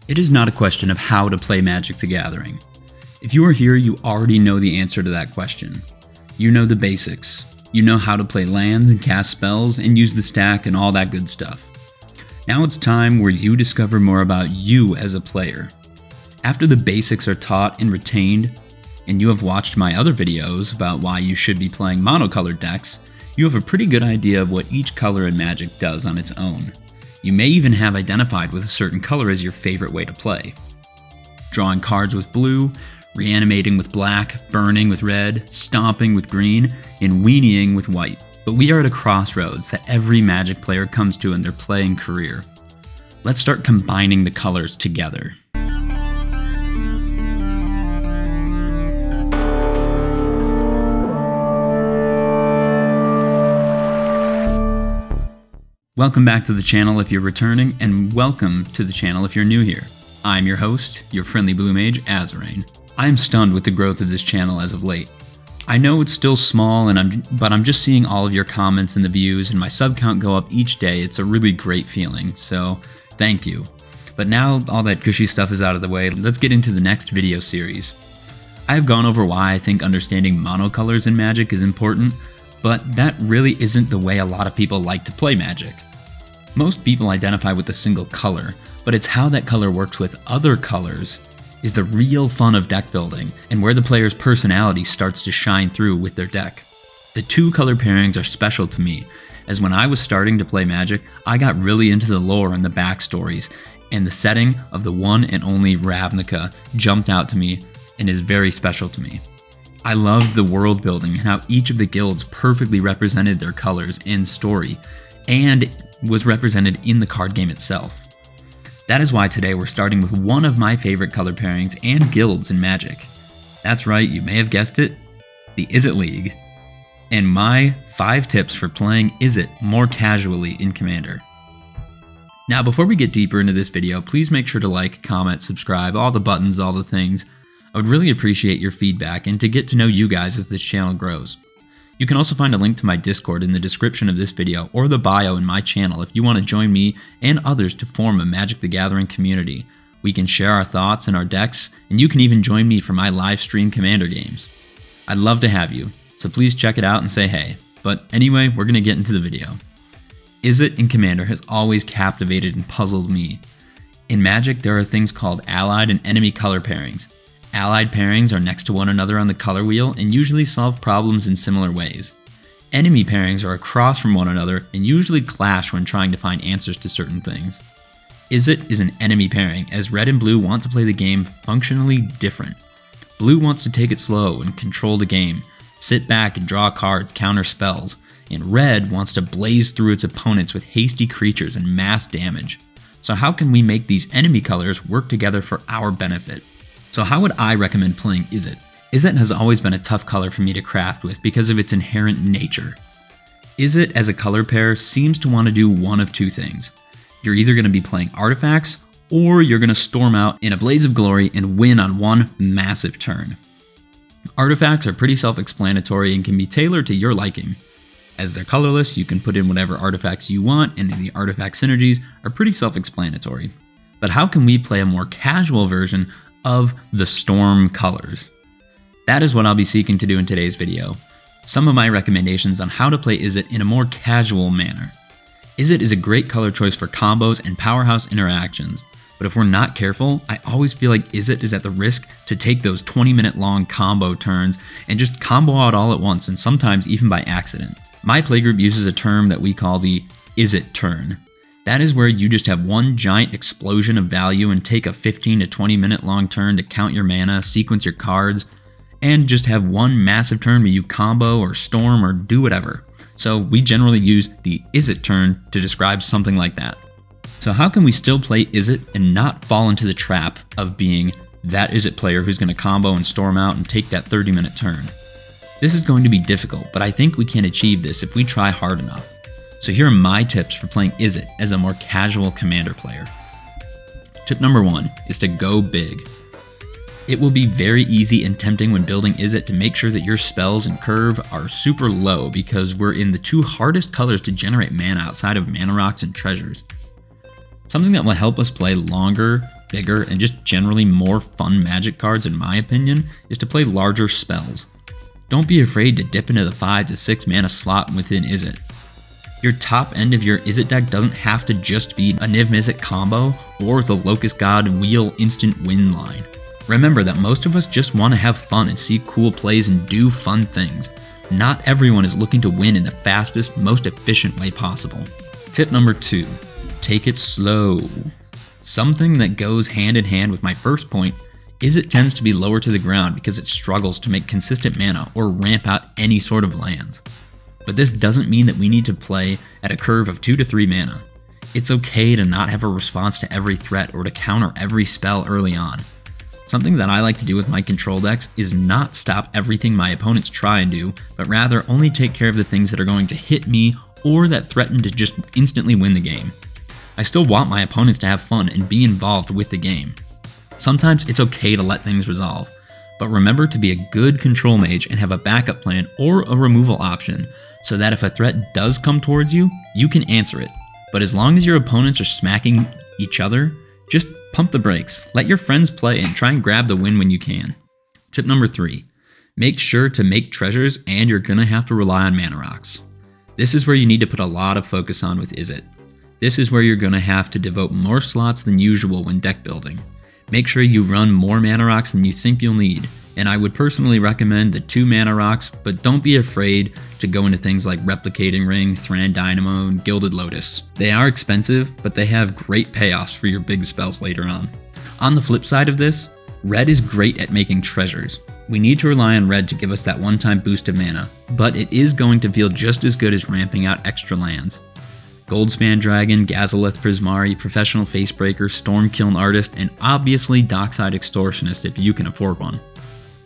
It is not a question of how to play Magic the Gathering. If you are here, you already know the answer to that question. You know the basics. You know how to play lands and cast spells and use the stack and all that good stuff. Now it's time where you discover more about you as a player. After the basics are taught and retained, and you have watched my other videos about why you should be playing monocolored decks, you have a pretty good idea of what each color in Magic does on its own. You may even have identified with a certain color as your favorite way to play. Drawing cards with blue, reanimating with black, burning with red, stomping with green, and weenieing with white. But we are at a crossroads that every Magic player comes to in their playing career. Let's start combining the colors together. Welcome back to the channel if you're returning, and welcome to the channel if you're new here. I'm your host, your friendly blue mage, Azarain. I am stunned with the growth of this channel as of late. I know it's still small, but I'm just seeing all of your comments and the views and my sub count go up each day. It's a really great feeling, so thank you. But now all that gushy stuff is out of the way, let's get into the next video series. I have gone over why I think understanding monocolors in Magic is important, but that really isn't the way a lot of people like to play Magic. Most people identify with a single color, but it's how that color works with other colors is the real fun of deck building, and where the player's personality starts to shine through with their deck. The two color pairings are special to me, as when I was starting to play Magic, I got really into the lore and the backstories, and the setting of the one and only Ravnica jumped out to me and is very special to me. I loved the world building and how each of the guilds perfectly represented their colors and story, and was represented in the card game itself. That is why today we're starting with one of my favorite color pairings and guilds in Magic. That's right, you may have guessed it, the Izzet League, and my 5 tips for playing Izzet more casually in Commander. Now before we get deeper into this video, please make sure to like, comment, subscribe, all the buttons, all the things. I would really appreciate your feedback and to get to know you guys as this channel grows. You can also find a link to my Discord in the description of this video or the bio in my channel if you want to join me and others to form a Magic the Gathering community. We can share our thoughts and our decks, and you can even join me for my live stream Commander games. I'd love to have you, so please check it out and say hey. But anyway, we're going to get into the video. Izzet in Commander has always captivated and puzzled me. In Magic, there are things called allied and enemy color pairings. Allied pairings are next to one another on the color wheel and usually solve problems in similar ways. Enemy pairings are across from one another and usually clash when trying to find answers to certain things. Izzet is an enemy pairing, as red and blue want to play the game functionally different. Blue wants to take it slow and control the game, sit back and draw cards, counter spells, and red wants to blaze through its opponents with hasty creatures and mass damage. So how can we make these enemy colors work together for our benefit? So how would I recommend playing Izzet? Izzet has always been a tough color for me to craft with because of its inherent nature. Izzet as a color pair seems to want to do one of two things. You're either going to be playing artifacts, or you're going to storm out in a blaze of glory and win on one massive turn. Artifacts are pretty self-explanatory and can be tailored to your liking. As they're colorless, you can put in whatever artifacts you want, and the artifact synergies are pretty self-explanatory. But how can we play a more casual version of the storm colors? That is what I'll be seeking to do in today's video. Some of my recommendations on how to play Izzet in a more casual manner. Izzet is a great color choice for combos and powerhouse interactions, but if we're not careful, I always feel like Izzet is at the risk to take those 20-minute long combo turns and just combo out all at once, and sometimes even by accident. My playgroup uses a term that we call the Izzet turn. That is where you just have one giant explosion of value and take a 15 to 20 minute long turn to count your mana, sequence your cards, and just have one massive turn where you combo or storm or do whatever. So we generally use the Izzet turn to describe something like that. So how can we still play Izzet and not fall into the trap of being that Izzet player who's going to combo and storm out and take that 30-minute turn? This is going to be difficult, but I think we can achieve this if we try hard enough. So here are my tips for playing Izzet as a more casual Commander player. Tip number 1 is to go big. It will be very easy and tempting when building Izzet to make sure that your spells and curve are super low because we're in the two hardest colors to generate mana outside of mana rocks and treasures. Something that will help us play longer bigger, and just generally more fun Magic cards in my opinion is to play larger spells. Don't be afraid to dip into the 5 to 6 mana slot within Izzet. Your top end of your Izzet deck doesn't have to just be a Niv Mizzet combo or the Locust God Wheel instant win line. Remember that most of us just want to have fun and see cool plays and do fun things. Not everyone is looking to win in the fastest, most efficient way possible. Tip number 2, take it slow. Something that goes hand in hand with my first point is it tends to be lower to the ground because it struggles to make consistent mana or ramp out any sort of lands. But this doesn't mean that we need to play at a curve of 2 to 3 mana. It's okay to not have a response to every threat or to counter every spell early on. Something that I like to do with my control decks is not stop everything my opponents try and do, but rather only take care of the things that are going to hit me or that threaten to just instantly win the game. I still want my opponents to have fun and be involved with the game. Sometimes it's okay to let things resolve, but remember to be a good control mage and have a backup plan or a removal option so that if a threat does come towards you, you can answer it. But as long as your opponents are smacking each other, just pump the brakes, let your friends play, and try and grab the win when you can. Tip number 3, make sure to make treasures and you're going to have to rely on mana rocks. This is where you need to put a lot of focus on with Izzet. This is where you're going to have to devote more slots than usual when deck building. Make sure you run more mana rocks than you think you'll need, and I would personally recommend the 2 mana rocks, but don't be afraid to go into things like Replicating Ring, Thran Dynamo, and Gilded Lotus. They are expensive, but they have great payoffs for your big spells later on. On the flip side of this, red is great at making treasures. We need to rely on red to give us that one-time boost of mana, but it is going to feel just as good as ramping out extra lands. Goldspan Dragon, Gazalith Prismari, Professional Facebreaker, Stormkiln Artist, and obviously Dockside Extortionist if you can afford one.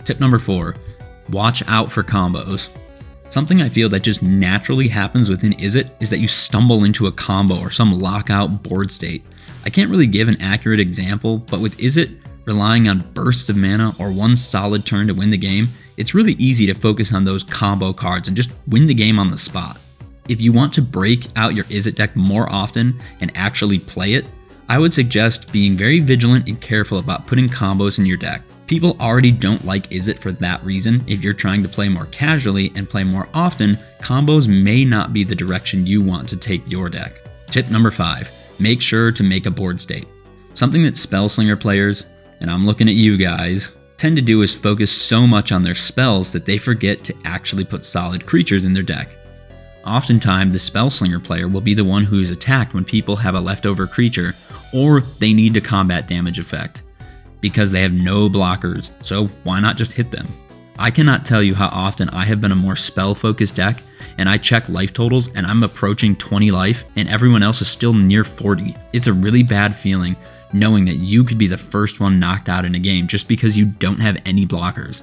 Tip number 4, watch out for combos. Something I feel that just naturally happens within Izzet is that you stumble into a combo or some lockout board state. I can't really give an accurate example, but with Izzet relying on bursts of mana or one solid turn to win the game, it's really easy to focus on those combo cards and just win the game on the spot. If you want to break out your Izzet deck more often and actually play it, I would suggest being very vigilant and careful about putting combos in your deck. People already don't like Izzet for that reason. If you're trying to play more casually and play more often, combos may not be the direction you want to take your deck. Tip number 5, make sure to make a board state. Something that Spellslinger players, and I'm looking at you guys, tend to do is focus so much on their spells that they forget to actually put solid creatures in their deck. Oftentimes, the Spellslinger player will be the one who is attacked when people have a leftover creature, or they need a combat damage effect, because they have no blockers, so why not just hit them? I cannot tell you how often I have been a more spell-focused deck, and I check life totals and I'm approaching 20 life, and everyone else is still near 40. It's a really bad feeling knowing that you could be the first one knocked out in a game just because you don't have any blockers.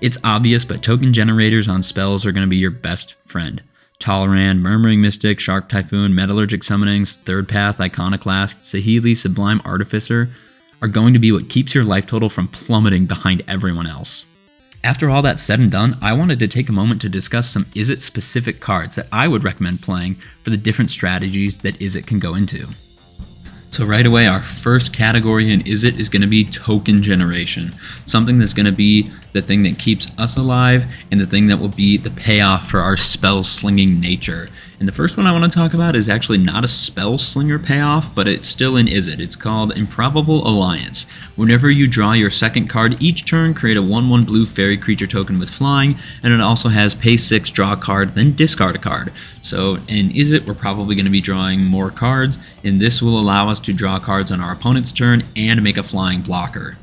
It's obvious, but token generators on spells are going to be your best friend. Talrand, Murmuring Mystic, Shark Typhoon, Metallurgic Summonings, Third Path, Iconoclast, Saheeli, Sublime Artificer are going to be what keeps your life total from plummeting behind everyone else. After all that's said and done, I wanted to take a moment to discuss some Izzet specific cards that I would recommend playing for the different strategies that Izzet can go into. So right away, our first category in Izzet is going to be token generation. Something that's going to be the thing that keeps us alive and the thing that will be the payoff for our spell slinging nature. And the first one I want to talk about is actually not a spell slinger payoff, but it's still in Izzet. It's called Improbable Alliance. Whenever you draw your second card each turn, create a 1/1 blue fairy creature token with flying, and it also has pay 6, draw a card, then discard a card. So in Izzet, we're probably going to be drawing more cards, and this will allow us to draw cards on our opponent's turn and make a flying blocker.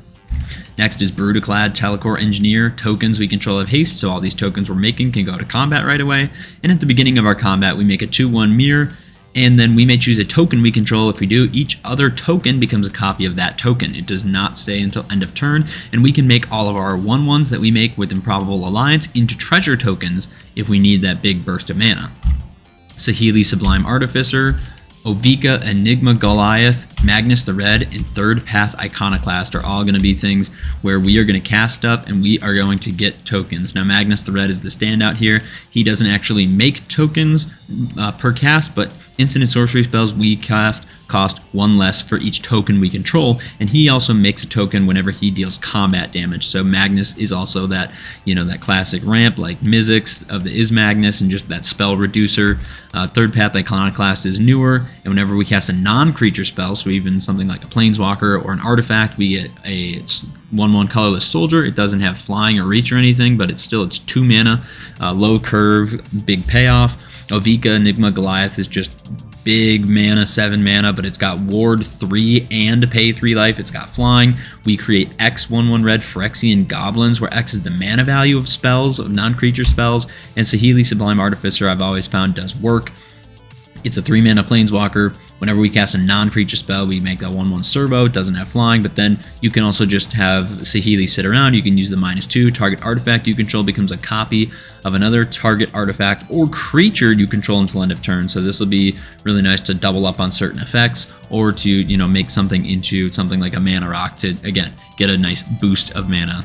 Next is Brutaclad, Telecore Engineer. Tokens we control have haste, so all these tokens we're making can go to combat right away. And at the beginning of our combat, we make a 2/1 mirror, and then we may choose a token we control. If we do, each other token becomes a copy of that token. It does not stay until end of turn, and we can make all of our 1/1s that we make with Improbable Alliance into treasure tokens if we need that big burst of mana. Saheeli, Sublime Artificer, Ovika, Enigma, Goliath, Magnus the Red, and Third Path Iconoclast are all going to be things where we are going to cast stuff and we are going to get tokens. Now Magnus the Red is the standout here. He doesn't actually make tokens per cast, but instant and sorcery spells we cast cost 1 less for each token we control, and he also makes a token whenever he deals combat damage. So Magnus is also that, that classic ramp like Mizzet of the Is Magnus, and just that spell reducer. Third Path Iconoclast is newer, and whenever we cast a non-creature spell, so even something like a Planeswalker or an artifact, we get a 1/1 colorless soldier. It doesn't have flying or reach or anything, but it's 2 mana, low curve, big payoff. Ovika Enigma Goliath is just big mana, 7 mana, but it's got ward 3 and pay 3 life. It's got flying. We create X 1/1 red Phyrexian Goblins, where X is the mana value of spells, of non-creature spells, and Saheeli Sublime Artificer I've always found does work. It's a 3 mana Planeswalker. Whenever we cast a non-creature spell, we make that 1/1 servo. It doesn't have flying, but then you can also just have Saheeli sit around. You can use the -2. Target artifact you control becomes a copy of another target artifact or creature you control until end of turn. So this will be really nice to double up on certain effects, or to, make something into something like a mana rock to, again, get a nice boost of mana.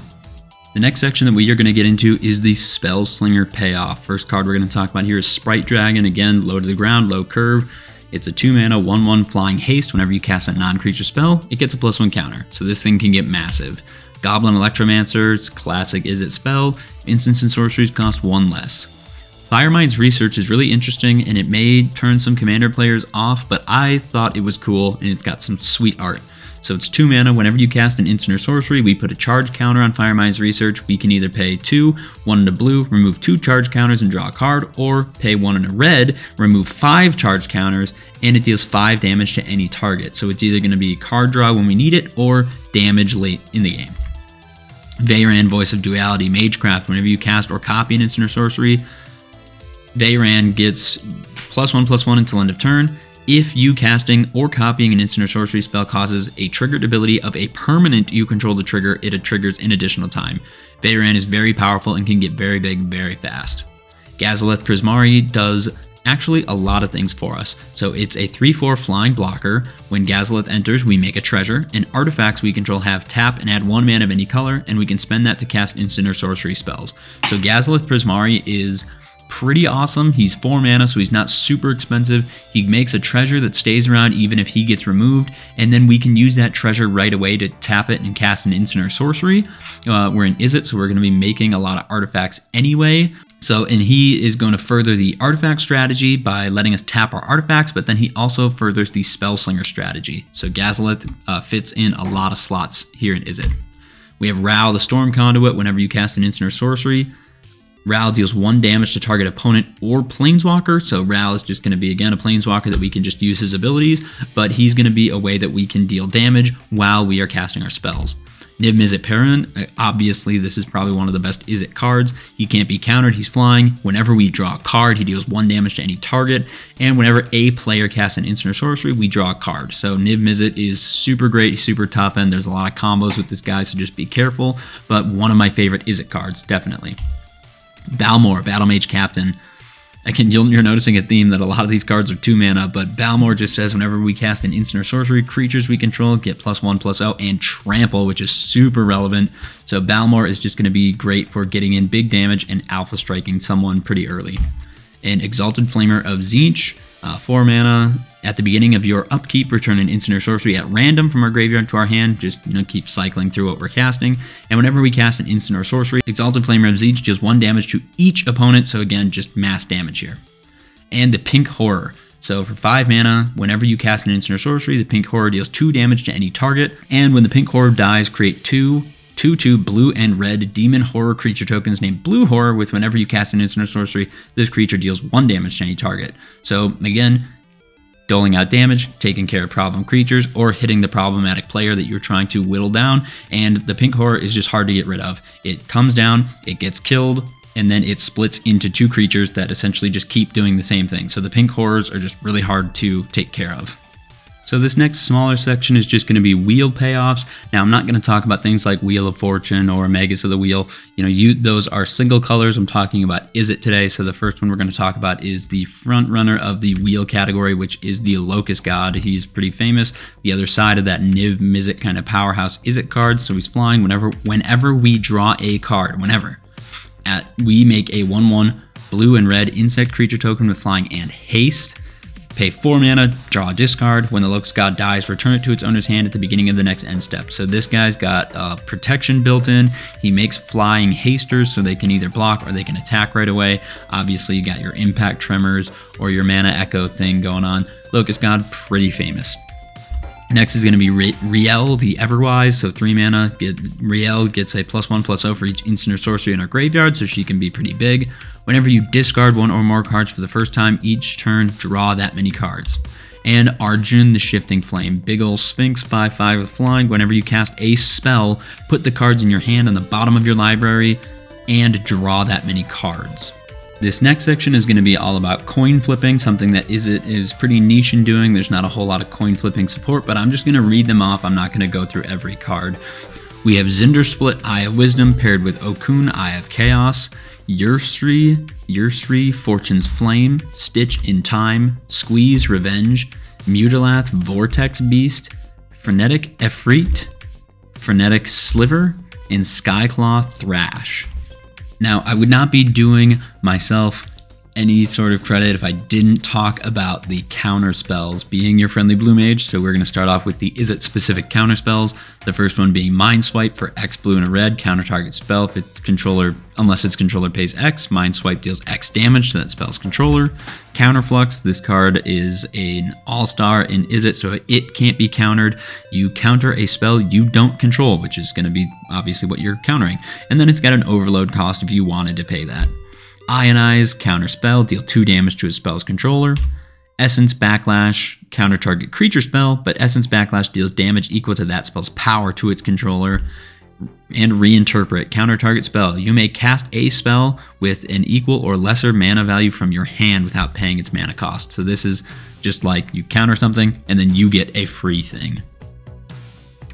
The next section that we are going to get into is the Spellslinger payoff. First card we're going to talk about here is Sprite Dragon. Again, low to the ground, low curve. It's a 2 mana, 1/1 flying haste. Whenever you cast a non-creature spell, it gets a +1 counter. So this thing can get massive. Goblin Electromancer, it's classic Izzet spell. Instants and sorceries cost 1 less. Firemind's Research is really interesting, and it may turn some commander players off, but I thought it was cool, and it's got some sweet art. So it's 2 mana. Whenever you cast an instant or sorcery, we put a charge counter on Firemind's Research. We can either pay 2, 1 in a blue, remove 2 charge counters and draw a card, or pay 1 in a red, remove 5 charge counters, and it deals 5 damage to any target. So it's either going to be card draw when we need it, or damage late in the game. Veyran, Voice of Duality, Magecraft. Whenever you cast or copy an instant or sorcery, Veyran gets +1/+1 until end of turn. If you casting or copying an instant or sorcery spell causes a triggered ability of a permanent you control to trigger, it triggers in additional time. Veyran is very powerful and can get very big very fast. Gazaleth Prismari does actually a lot of things for us. So it's a 3/4 flying blocker. When Gazaleth enters, we make a treasure, and artifacts we control have tap and add 1 mana of any color, and we can spend that to cast instant or sorcery spells. So Gazaleth Prismari is pretty awesome. He's 4 mana, so he's not super expensive. He makes a treasure that stays around even if he gets removed, and then we can use that treasure right away to tap it and cast an instant or sorcery. We're in Izzet, so we're going to be making a lot of artifacts anyway. And he is going to further the artifact strategy by letting us tap our artifacts, but then he also furthers the Spellslinger strategy. So Gazaleth fits in a lot of slots here in Izzet. We have Ral, the Storm Conduit. Whenever you cast an instant or sorcery, Ral deals 1 damage to target opponent or planeswalker. So Ral is just going to be, again, a planeswalker that we can just use his abilities, but he's going to be a way that we can deal damage while we are casting our spells. Niv Mizzet Perrin, obviously this is probably one of the best Izzet cards. He can't be countered, he's flying. Whenever we draw a card, he deals 1 damage to any target, and whenever a player casts an instant or sorcery, we draw a card. So Niv Mizzet is super great, super top end. There's a lot of combos with this guy, so just be careful, but one of my favorite Izzet cards, definitely. Balmor, Battle Mage Captain. You're noticing a theme that a lot of these cards are 2 mana, but Balmor just says whenever we cast an instant or sorcery, creatures we control get +1/+0 and trample, which is super relevant. So Balmor is just going to be great for getting in big damage and alpha striking someone pretty early. And Exalted Flamer of Tzeentch, 4 mana. At the beginning of your upkeep, return an instant or sorcery at random from our graveyard to our hand. Just keep cycling through what we're casting. And whenever we cast an instant or sorcery, Exalted Flamer of Tzeentch deals 1 damage to each opponent. So again, just mass damage here. And the Pink Horror. So for 5 mana, whenever you cast an instant or sorcery, the Pink Horror deals 2 damage to any target. And when the Pink Horror dies, create 2/2 blue and red demon horror creature tokens named Blue Horror, with whenever you cast an instant or sorcery, this creature deals 1 damage to any target. So again, doling out damage, taking care of problem creatures, or hitting the problematic player that you're trying to whittle down, and the Pink Horror is just hard to get rid of. It comes down, it gets killed, and then it splits into 2 creatures that essentially just keep doing the same thing. So the Pink Horrors are just really hard to take care of. So this next smaller section is just going to be wheel payoffs. Now, I'm not going to talk about things like Wheel of Fortune or Magus of the Wheel. Those are single colors. I'm talking about Izzet today. So the first one we're going to talk about is the front runner of the wheel category, which is the Locust God. He's pretty famous. The other side of that Niv Mizzet kind of powerhouse Izzet card. So he's flying whenever we draw a card, we make a 1/1 blue and red insect creature token with flying and haste. Pay 4 mana, draw a discard. When the Locust God dies, return it to its owner's hand at the beginning of the next end step. So this guy's got protection built in. He makes flying hasters so they can either block or they can attack right away. Obviously, you got your impact tremors or your mana echo thing going on. Locust God, pretty famous. Next is going to be Riel, the Everwise, so 3 mana. Riel gets a +1/+0 for each instant or sorcery in our graveyard, so she can be pretty big. Whenever you discard 1 or more cards for the first time each turn, draw that many cards. And Arjun, the Shifting Flame, big ol' Sphinx, 5/5 with flying. Whenever you cast a spell, put the cards in your hand on the bottom of your library and draw that many cards. This next section is going to be all about coin flipping, something that Izzet is pretty niche in doing. There's not a whole lot of coin flipping support, but I'm just going to read them off. I'm not going to go through every card. We have Zindersplit, Eye of Wisdom, paired with Okun, Eye of Chaos, Yursri, Fortune's Flame, Stitch in Time, Squeeze, Revenge, Mutilath, Vortex Beast, Frenetic Efreet, Frenetic Sliver, and Skyclaw Thrash. Now, I would not be doing myself any sort of credit if I didn't talk about the counter spells being your friendly blue mage. So we're going to start off with the Izzet specific counter spells. The first one being Mind Swipe for X blue and a red, counter target spell if its controller, unless its controller pays X. Mind Swipe deals X damage to that spell's controller. Counterflux, this card is an all-star in Izzet, so it can't be countered. You counter a spell you don't control, which is going to be obviously what you're countering. And then it's got an overload cost if you wanted to pay that. Ionize, counter spell, deal 2 damage to a spell's controller. Essence Backlash, counter target creature spell, but Essence Backlash deals damage equal to that spell's power to its controller. And Reinterpret, counter target spell. You may cast a spell with an equal or lesser mana value from your hand without paying its mana cost. So this is just like you counter something and then you get a free thing.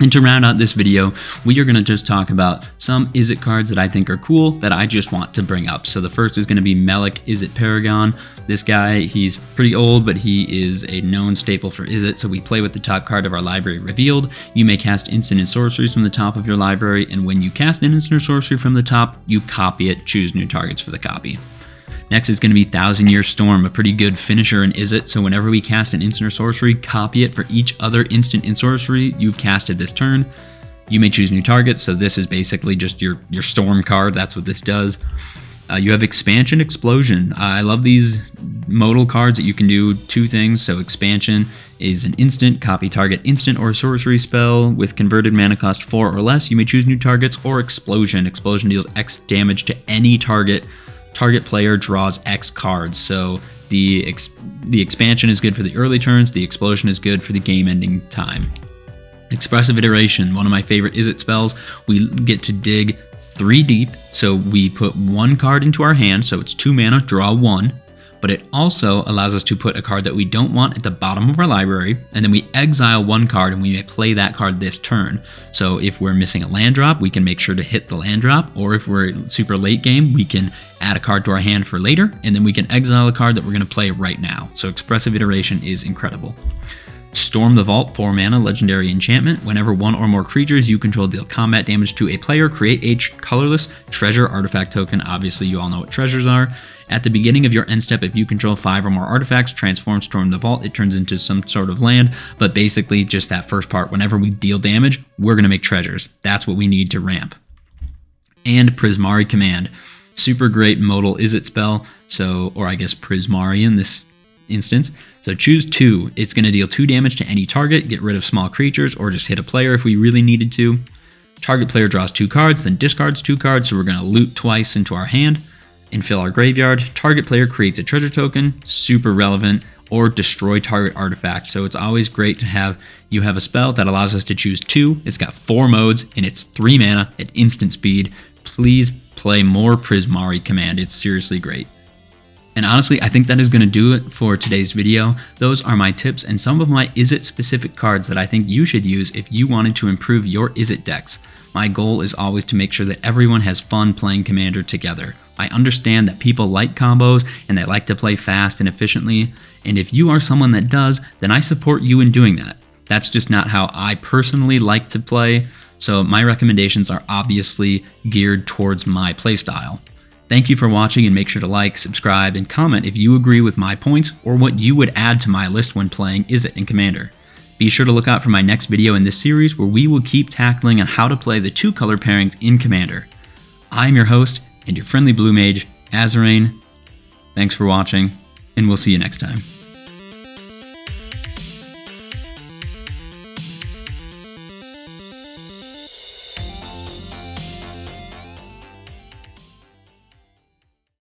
And to round out this video, we are going to just talk about some Izzet cards that I think are cool that I just want to bring up. So the first is going to be Melik Izzet Paragon. This guy, he's pretty old, but he is a known staple for Izzet. So we play with the top card of our library revealed. You may cast instant and sorceries from the top of your library, and when you cast an instant or sorcery from the top, you copy it, choose new targets for the copy. Next is going to be Thousand Year Storm, a pretty good finisher in Izzet, so whenever we cast an instant or sorcery, copy it for each other instant and sorcery you've casted this turn. You may choose new targets, so this is basically just your Storm card, that's what this does. You have Expansion Explosion. I love these modal cards that you can do 2 things, so Expansion is an instant, copy target instant or sorcery spell with converted mana cost 4 or less. You may choose new targets, or Explosion. Explosion deals X damage to any target. Target player draws X cards, so the expansion is good for the early turns, the explosion is good for the game-ending time. Expressive Iteration, one of my favorite Izzet spells. We get to dig 3 deep, so we put 1 card into our hand, so it's 2 mana, draw 1, but it also allows us to put a card that we don't want at the bottom of our library, and then we exile 1 card and we may play that card this turn. So if we're missing a land drop, we can make sure to hit the land drop, or if we're super late game, we can add a card to our hand for later, and then we can exile a card that we're going to play right now. So Expressive Iteration is incredible. Storm the Vault, 4 mana, legendary enchantment. Whenever 1 or more creatures you control deal combat damage to a player, create a colorless treasure artifact token. Obviously, you all know what treasures are. At the beginning of your end step, if you control 5 or more artifacts, transform Storm the Vault. It turns into some sort of land, but basically just that first part. Whenever we deal damage, we're going to make treasures. That's what we need to ramp. And Prismari Command. Super great modal Izzet spell, so, or I guess Prismari in this instance. So choose 2. It's going to deal 2 damage to any target, get rid of small creatures, or just hit a player if we really needed to. Target player draws 2 cards, then discards 2 cards, so we're going to loot twice into our hand and fill our graveyard. Target player creates a treasure token, super relevant, or destroy target artifact. So it's always great to have a spell that allows us to choose 2. It's got 4 modes, and it's 3 mana at instant speed. Please play more Prismari Command. It's seriously great. And honestly, I think that is going to do it for today's video. Those are my tips and some of my Izzet specific cards that I think you should use if you wanted to improve your Izzet decks. My goal is always to make sure that everyone has fun playing Commander together. I understand that people like combos and they like to play fast and efficiently, and if you are someone that does, then I support you in doing that. That's just not how I personally like to play, so my recommendations are obviously geared towards my playstyle. Thank you for watching, and make sure to like, subscribe, and comment if you agree with my points or what you would add to my list when playing Izzet in Commander. Be sure to look out for my next video in this series where we will keep tackling on how to play the 2 color pairings in Commander. I'm your host and your friendly blue mage, Azarain. Thanks for watching, and we'll see you next time.